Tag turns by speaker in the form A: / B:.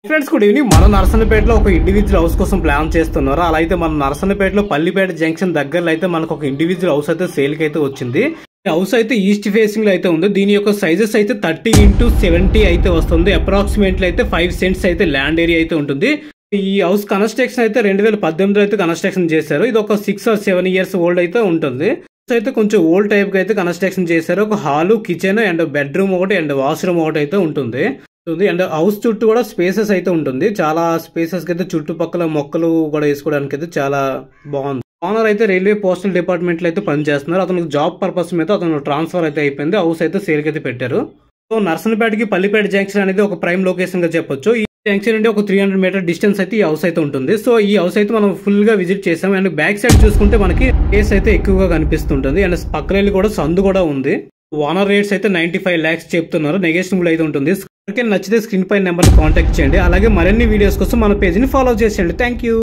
A: Friends good evening. మన నర్సన్నపేటలో ఒక individual house కోసం ప్లాన్ చేస్తున్నారు. అలా అయితే మన నర్సన్నపేటలో పల్లిపేట జంక్షన్ దగ్గరలో అయితే మనకు ఒక ఇండివిజువల్ హౌస్ అయితే సేల్ కి అయితే వచ్చింది. ఈ హౌస్ అయితే ఈస్ట్ ఫేసింగ్ లో అయితే ఉంది. దీని యొక్క సైజెస్ అయితే 30x70 అయితే వస్తుంది. అప్రాక్సిమేట్లీ అయితే 5 సెంట్స్ అయితే ల్యాండ్ ఏరియా అయితే ఉంటుంది. ఈ హౌస్ కన్స్ట్రక్షన్ అయితే 2018లో అయితే కన్స్ట్రక్షన్ చేశారు. ఇది ఒక 6 or 7 years ఓల్డ్ అయితే ఉంటుంది. అయితే కొంచెం ఓల్డ్ టైప్ గా అయితే కన్స్ట్రక్షన్ చేశారు. ఒక హాలు, కిచెన్ అండ్ బెడ్రూమ్ ఒకటి అండ్ వాష్రూమ్ ఒకటి అయితే ఉంటుంది. అండ్ హౌస్ చుట్టూ కూడా స్పేసెస్ అయితే ఉంటుంది. చాలా స్పేసెస్ అయితే చుట్టుపక్కల మొక్కలు కూడా వేసుకోవడానికి అయితే చాలా బాగుంది. ఓనర్ అయితే రైల్వే పోస్టల్ డిపార్ట్మెంట్ లో అయితే పనిచేస్తున్నారు. అతనికి జాబ్ పర్పస్ మీద అతను ట్రాన్స్ఫర్ అయితే అయిపోయింది. హౌస్ అయితే సేల్ అయితే పెట్టారు. సో నర్సన్నపేటకి పల్లిపేట జంక్షన్ అనేది ఒక ప్రైమ్ లొకేషన్ గా చెప్పొచ్చు. ఈ జంక్షన్ నుండి ఒక 300 మీటర్ డిస్టెన్స్ అయితే ఈ హౌస్ అయితే ఉంటుంది. సో ఈ హౌస్ అయితే మనం ఫుల్ గా విజిట్ చేసాం. అండ్ బ్యాక్ సైడ్ చూసుకుంటే మనకి స్పేస్ అయితే ఎక్కువగా కనిపిస్తుంటుంది. అండ్ పక్కన కూడా సందు కూడా ఉంది. ఓనర్ రేట్స్ అయితే 95 lakhs చెప్తున్నారు. నెగోషియబుల్ అయితే ఉంటుంది. నచ్చితే స్క్రీన్ పై నెంబర్ కాంటాక్ట్ చేయండి. అలాగే మరిన్ని వీడియోస్ కోసం మన పేజ్ ని ఫాలో చేసేయండి. Thank you.